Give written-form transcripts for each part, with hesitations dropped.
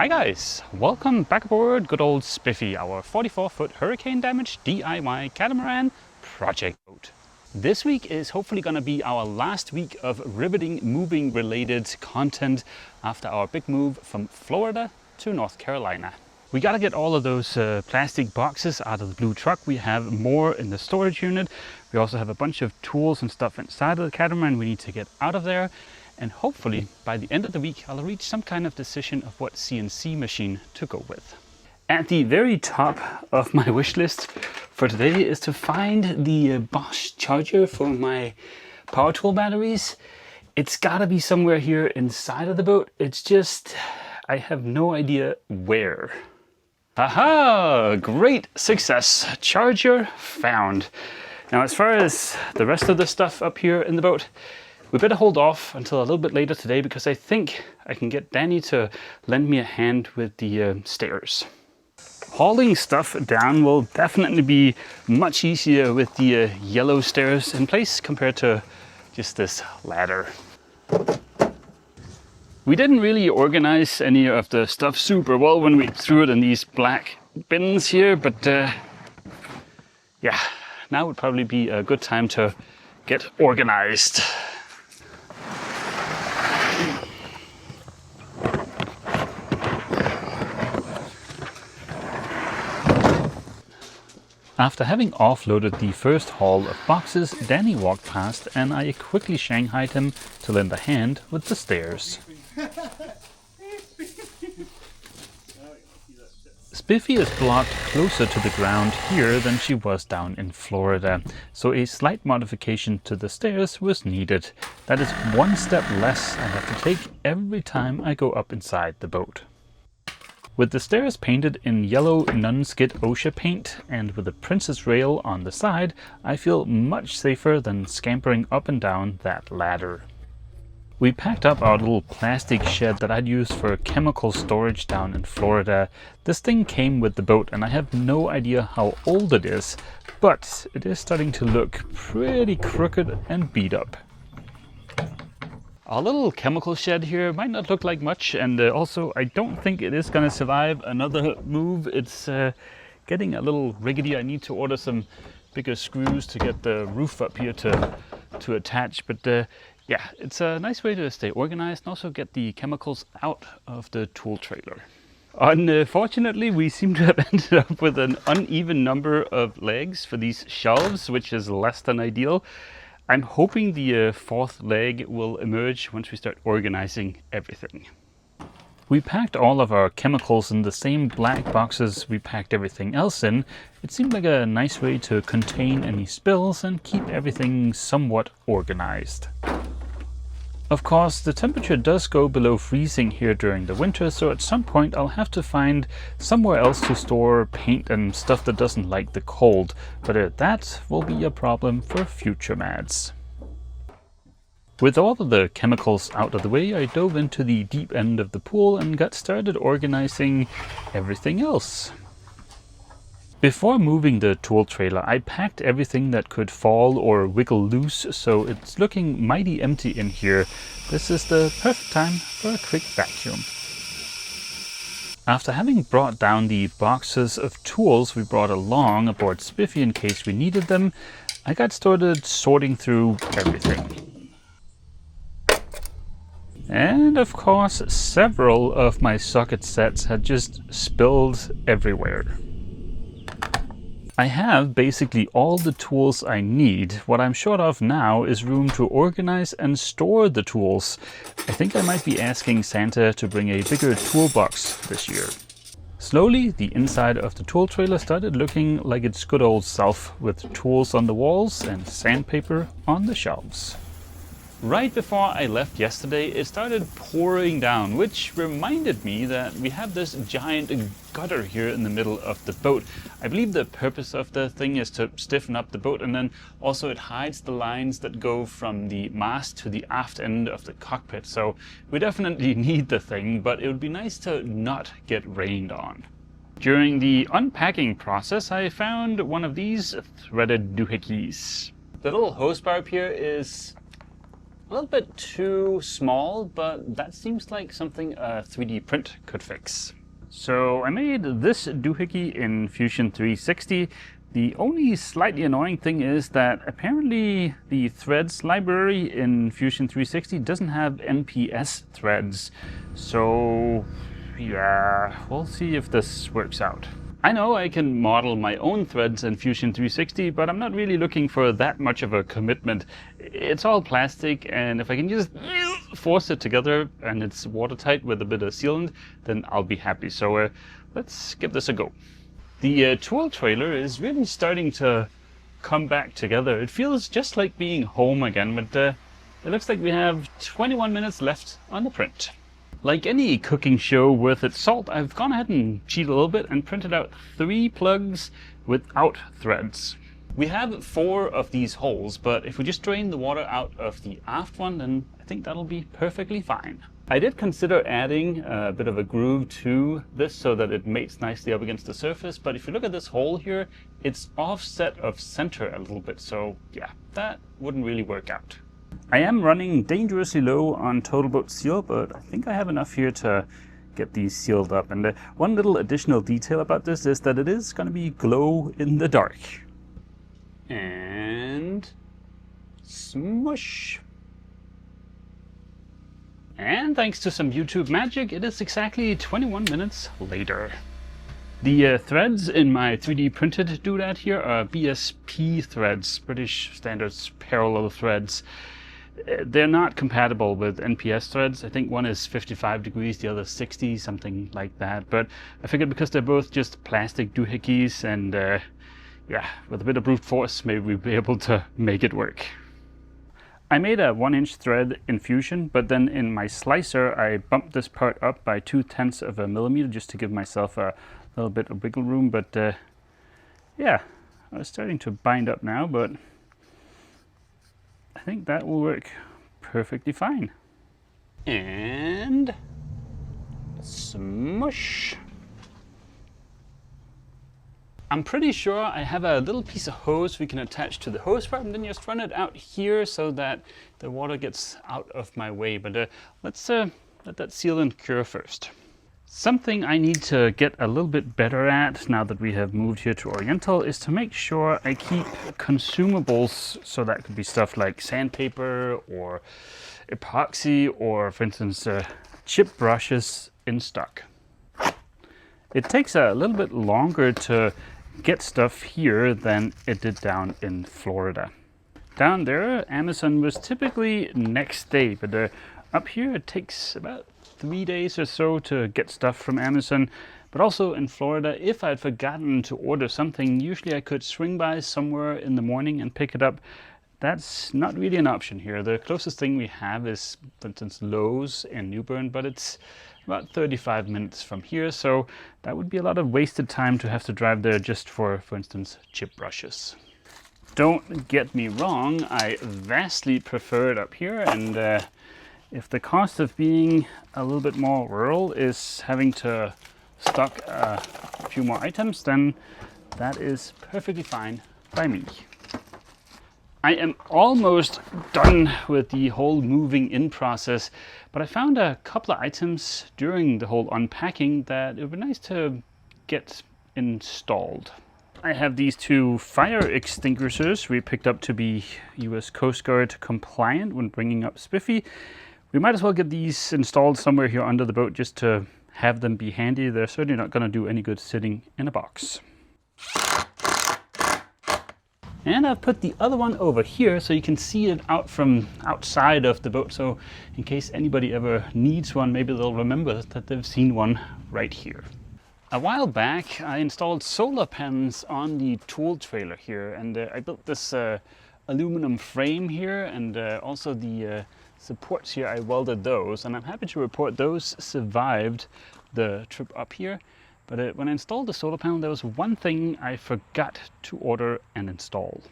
Hi guys, welcome back aboard good old Spiffy, our 44-foot hurricane damaged DIY catamaran project boat. This week is hopefully going to be our last week of riveting moving related content after our big move from Florida to North Carolina. We got to get all of those plastic boxes out of the blue truck. We have more in the storage unit. We also have a bunch of tools and stuff inside of the catamaran we need to get out of there. And hopefully by the end of the week, I'll reach some kind of decision of what CNC machine to go with. At the very top of my wish list for today is to find the Bosch charger for my power tool batteries. It's gotta be somewhere here inside of the boat. It's just, I have no idea where. Aha! Great success! Charger found. Now as far as the rest of the stuff up here in the boat, we better hold off until a little bit later today because I think I can get Danny to lend me a hand with the stairs. Hauling stuff down will definitely be much easier with the yellow stairs in place compared to just this ladder. We didn't really organize any of the stuff super well when we threw it in these black bins here, but yeah, now would probably be a good time to get organized. After having offloaded the first haul of boxes, Danny walked past and I quickly shanghaied him to lend a hand with the stairs. Spiffy is blocked closer to the ground here than she was down in Florida, so a slight modification to the stairs was needed. That is one step less I have to take every time I go up inside the boat. With the stairs painted in yellow non-skid OSHA paint and with a princess rail on the side, I feel much safer than scampering up and down that ladder. We packed up our little plastic shed that I'd used for chemical storage down in Florida. This thing came with the boat and I have no idea how old it is, but it is starting to look pretty crooked and beat up. Our little chemical shed here might not look like much, and also I don't think it is going to survive another move. It's getting a little rickety. I need to order some bigger screws to get the roof up here to attach, but yeah, it's a nice way to stay organized and also get the chemicals out of the tool trailer. Unfortunately, we seem to have ended up with an uneven number of legs for these shelves, which is less than ideal. I'm hoping the fourth leg will emerge once we start organizing everything. We packed all of our chemicals in the same black boxes we packed everything else in. It seemed like a nice way to contain any spills and keep everything somewhat organized. Of course, the temperature does go below freezing here during the winter, so at some point I'll have to find somewhere else to store paint and stuff that doesn't like the cold, but that will be a problem for future mads. With all of the chemicals out of the way, I dove into the deep end of the pool and got started organizing everything else. Before moving the tool trailer, I packed everything that could fall or wiggle loose, so it's looking mighty empty in here. This is the perfect time for a quick vacuum. After having brought down the boxes of tools we brought along aboard Spiffy in case we needed them, I got started sorting through everything. And of course, several of my socket sets had just spilled everywhere. I have basically all the tools I need. What I'm short of now is room to organize and store the tools. I think I might be asking Santa to bring a bigger toolbox this year. Slowly, the inside of the tool trailer started looking like its good old self, with tools on the walls and sandpaper on the shelves. Right before I left yesterday, it started pouring down, which reminded me that we have this giant gutter here in the middle of the boat. I believe the purpose of the thing is to stiffen up the boat, and then also it hides the lines that go from the mast to the aft end of the cockpit. So we definitely need the thing, but it would be nice to not get rained on. During the unpacking process, I found one of these threaded doohickeys. The little hose bar up here is A little bit too small, but that seems like something a 3D print could fix. So I made this doohickey in Fusion 360. The only slightly annoying thing is that apparently the threads library in Fusion 360 doesn't have NPS threads. So yeah, we'll see if this works out. I know I can model my own threads in Fusion 360, but I'm not really looking for that much of a commitment. It's all plastic, and if I can just force it together and it's watertight with a bit of sealant, then I'll be happy. So let's give this a go. The tool trailer is really starting to come back together. It feels just like being home again, but it looks like we have 21 minutes left on the print. Like any cooking show worth its salt, I've gone ahead and cheated a little bit and printed out 3 plugs without threads. We have 4 of these holes, but if we just drain the water out of the aft one, then I think that'll be perfectly fine. I did consider adding a bit of a groove to this so that it mates nicely up against the surface, but if you look at this hole here, it's offset of center a little bit, so yeah, that wouldn't really work out. I am running dangerously low on TotalBoat seal, but I think I have enough here to get these sealed up. And one little additional detail about this is that it is going to be glow in the dark. And smush. And thanks to some YouTube magic, it is exactly 21 minutes later. The threads in my 3D printed doodad here are BSP threads, British Standards Parallel Threads. They're not compatible with NPS threads. I think one is 55 degrees, the other 60, something like that. But I figured because they're both just plastic doohickeys and yeah, with a bit of brute force, maybe we'll be able to make it work. I made a 1-inch thread in Fusion, but then in my slicer, I bumped this part up by 0.2 of a millimeter just to give myself a little bit of wiggle room. But yeah, I was starting to bind up now, but I think that will work perfectly fine. And smush. I'm pretty sure I have a little piece of hose we can attach to the hose part and then just run it out here so that the water gets out of my way. But let's let that sealant cure first. Something I need to get a little bit better at now that we have moved here to Oriental is to make sure I keep consumables, so that could be stuff like sandpaper or epoxy or, for instance, chip brushes in stock. It takes a little bit longer to get stuff here than it did down in Florida. Down there, Amazon was typically next day, but up here it takes about 3 days or so to get stuff from Amazon. But also in Florida, if I'd forgotten to order something, usually I could swing by somewhere in the morning and pick it up. That's not really an option here. The closest thing we have is, for instance, Lowe's in New Bern, but it's about 35 minutes from here, so that would be a lot of wasted time to have to drive there just for instance, chip brushes. Don't get me wrong, I vastly prefer it up here, and if the cost of being a little bit more rural is having to stock a few more items, then that is perfectly fine by me. I am almost done with the whole moving in process, but I found a couple of items during the whole unpacking that it would be nice to get installed. I have these 2 fire extinguishers we picked up to be US Coast Guard compliant when bringing up Spiffy. We might as well get these installed somewhere here under the boat just to have them be handy. They're certainly not going to do any good sitting in a box. And I've put the other one over here so you can see it out from outside of the boat. So in case anybody ever needs one, maybe they'll remember that they've seen one right here. A while back, I installed solar panels on the tool trailer here. And I built this aluminum frame here, and also the supports here, I welded those. And I'm happy to report those survived the trip up here. But when I installed the solar panel, there was one thing I forgot to order and install.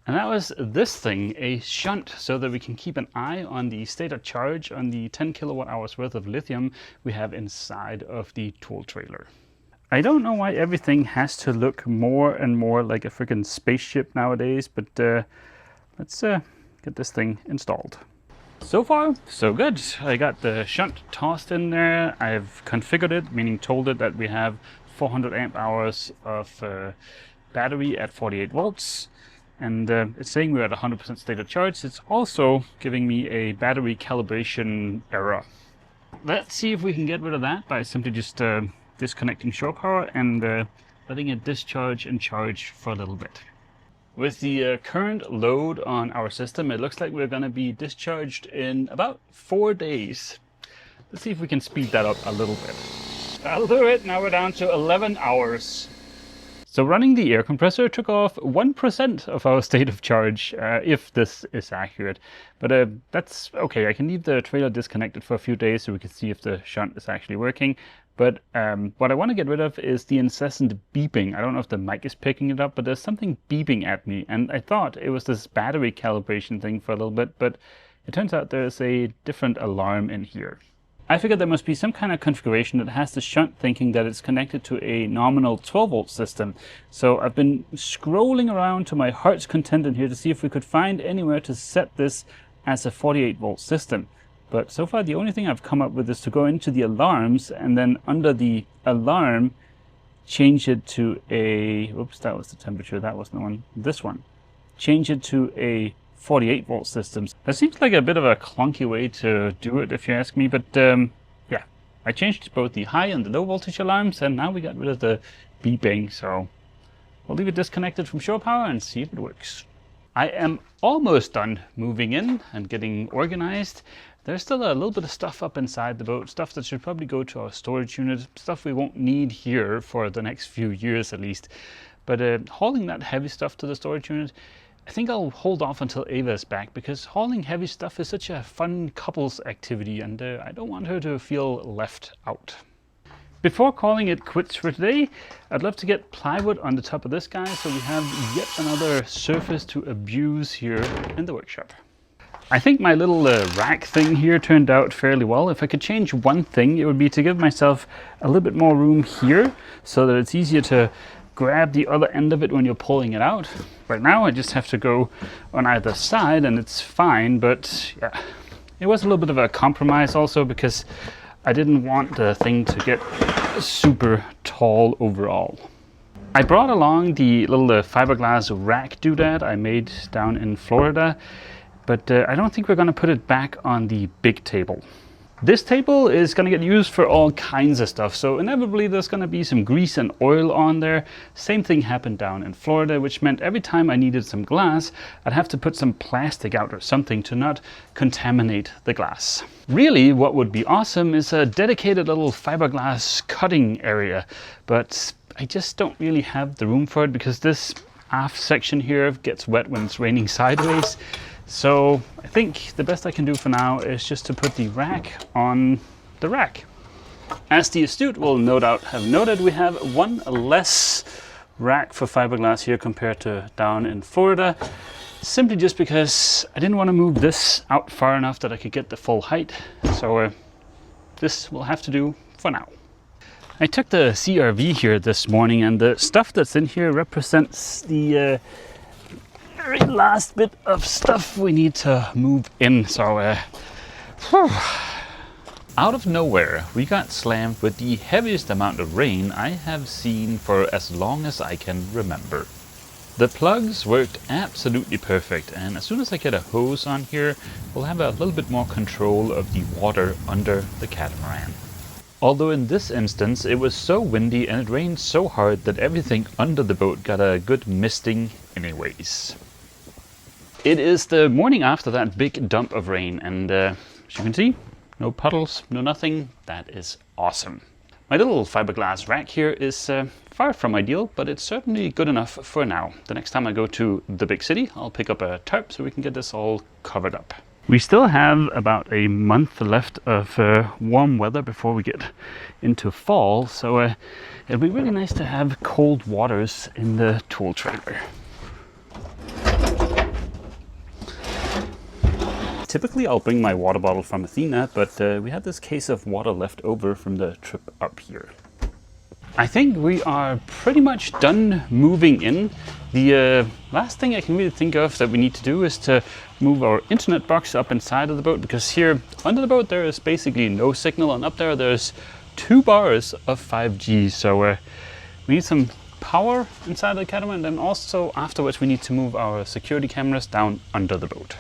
And that was this thing, a shunt, so that we can keep an eye on the state of charge on the 10 kilowatt hours worth of lithium we have inside of the tool trailer. I don't know why everything has to look more and more like a freaking spaceship nowadays, but let's get this thing installed. So far, so good. I got the shunt tossed in there. I've configured it, meaning told it that we have 400 amp hours of battery at 48 volts. And it's saying we're at 100% state of charge. It's also giving me a battery calibration error. Let's see if we can get rid of that by simply just disconnecting shore power and letting it discharge and charge for a little bit. With the current load on our system, it looks like we're going to be discharged in about 4 days. Let's see if we can speed that up a little bit. That'll do it. Now we're down to 11 hours. So running the air compressor took off 1% of our state of charge, if this is accurate. But that's okay. I can leave the trailer disconnected for a few days so we can see if the shunt is actually working. But what I want to get rid of is the incessant beeping. I don't know if the mic is picking it up, but there's something beeping at me. And I thought it was this battery calibration thing for a little bit, but it turns out there's a different alarm in here. I figured there must be some kind of configuration that has the shunt thinking that it's connected to a nominal 12 volt system. So I've been scrolling around to my heart's content in here to see if we could find anywhere to set this as a 48 volt system. But so far the only thing I've come up with is to go into the alarms and then under the alarm change it to a, oops, that was the temperature, that wasn't the one, this one. Change it to a 48 volt systems. That seems like a bit of a clunky way to do it if you ask me, but yeah, I changed both the high and the low voltage alarms and now we got rid of the beeping, so we'll leave it disconnected from shore power and see if it works. I am almost done moving in and getting organized. There's still a little bit of stuff up inside the boat, stuff that should probably go to our storage unit, stuff we won't need here for the next few years at least. But hauling that heavy stuff to the storage unit, I think I'll hold off until Ava is back, because hauling heavy stuff is such a fun couples activity and I don't want her to feel left out. Before calling it quits for today, I'd love to get plywood on the top of this guy so we have yet another surface to abuse here in the workshop. I think my little rack thing here turned out fairly well. If I could change one thing, it would be to give myself a little bit more room here so that it's easier to grab the other end of it when you're pulling it out. Right now I just have to go on either side and it's fine, but yeah, it was a little bit of a compromise also because I didn't want the thing to get super tall overall. I brought along the little fiberglass rack doodad I made down in Florida, but I don't think we're going to put it back on the big table. This table is going to get used for all kinds of stuff, so inevitably there's going to be some grease and oil on there. Same thing happened down in Florida, which meant every time I needed some glass, I'd have to put some plastic out or something to not contaminate the glass. Really, what would be awesome is a dedicated little fiberglass cutting area, but I just don't really have the room for it because this aft section here gets wet when it's raining sideways. So I think the best I can do for now is just to put the rack on the rack. As the astute will no doubt have noted, we have one less rack for fiberglass here compared to down in Florida, simply just because I didn't want to move this out far enough that I could get the full height. So this will have to do for now. I took the CRV here this morning and the stuff that's in here represents the very last bit of stuff we need to move in, so out of nowhere we got slammed with the heaviest amount of rain I have seen for as long as I can remember. The plugs worked absolutely perfect, and as soon as I get a hose on here, we'll have a little bit more control of the water under the catamaran. Although in this instance it was so windy and it rained so hard that everything under the boat got a good misting anyways. It is the morning after that big dump of rain, and as you can see, no puddles, no nothing. That is awesome. My little fiberglass rack here is far from ideal, but it's certainly good enough for now. The next time I go to the big city, I'll pick up a tarp so we can get this all covered up. We still have about a month left of warm weather before we get into fall, so it'll be really nice to have cold waters in the tool trailer. Typically I'll bring my water bottle from Athena, but we had this case of water left over from the trip up here. I think we are pretty much done moving in. The last thing I can really think of that we need to do is to move our internet box up inside of the boat, because here under the boat there is basically no signal, and up there there's 2 bars of 5G. So we need some power inside the catamaran, and also afterwards we need to move our security cameras down under the boat.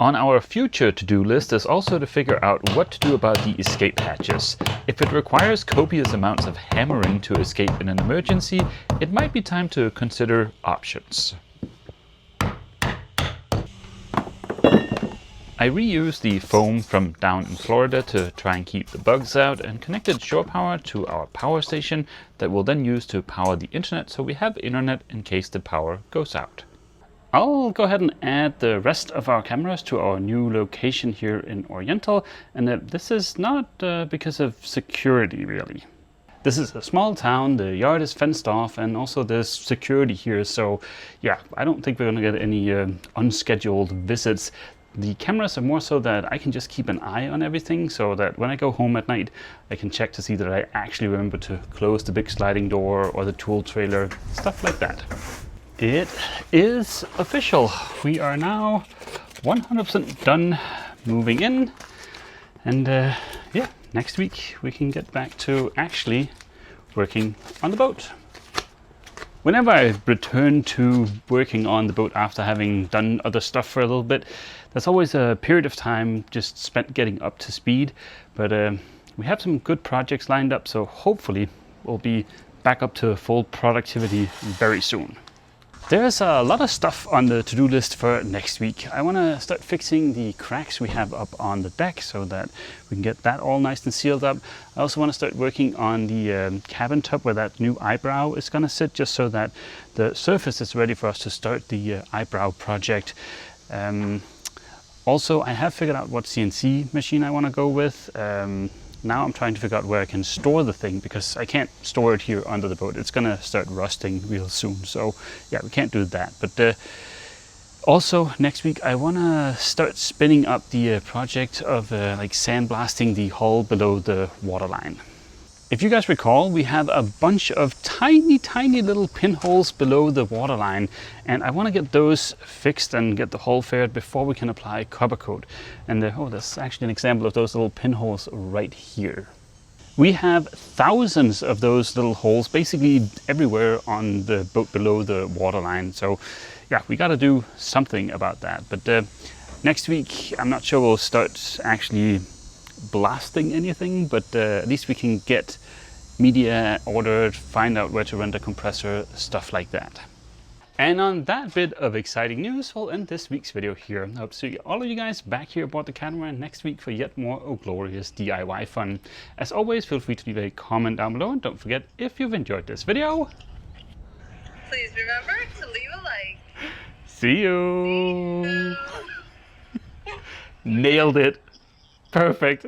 On our future to-do list is also to figure out what to do about the escape hatches. If it requires copious amounts of hammering to escape in an emergency, it might be time to consider options. I reused the foam from down in Florida to try and keep the bugs out, and connected shore power to our power station that we'll then use to power the internet, so we have internet in case the power goes out. I'll go ahead and add the rest of our cameras to our new location here in Oriental, and this is not because of security really. This is a small town, the yard is fenced off, and also there's security here, so yeah, I don't think we're gonna get any unscheduled visits. The cameras are more so that I can just keep an eye on everything, so that when I go home at night I can check to see that I actually remember to close the big sliding door or the tool trailer, stuff like that. It is official. We are now 100% done moving in, and yeah, next week we can get back to actually working on the boat. Whenever I return to working on the boat after having done other stuff for a little bit, there's always a period of time just spent getting up to speed, but we have some good projects lined up, so hopefully we'll be back up to full productivity very soon. There's a lot of stuff on the to-do list for next week. I want to start fixing the cracks we have up on the deck so that we can get that all nice and sealed up. I also want to start working on the cabin tub where that new eyebrow is going to sit, just so that the surface is ready for us to start the eyebrow project. Also, I have figured out what CNC machine I want to go with. Now I'm trying to figure out where I can store the thing, because I can't store it here under the boat. It's gonna start rusting real soon. So yeah, we can't do that. But also next week I wanna start spinning up the project of like sandblasting the hull below the waterline. If you guys recall, we have a bunch of tiny little pinholes below the waterline, and I want to get those fixed and get the hull faired before we can apply copper coat. And oh, that's actually an example of those little pinholes right here. We have thousands of those little holes basically everywhere on the boat below the waterline. So yeah, we got to do something about that. But next week, I'm not sure we'll start actually blasting anything, but at least we can get media ordered, find out where to rent a compressor, stuff like that. And on that bit of exciting news, we'll end this week's video here. I hope to see all of you guys back here aboard the catamaran next week for yet more glorious DIY fun. As always, feel free to leave a comment down below, and don't forget, if you've enjoyed this video, please remember to leave a like. See you. Nailed it. Perfect.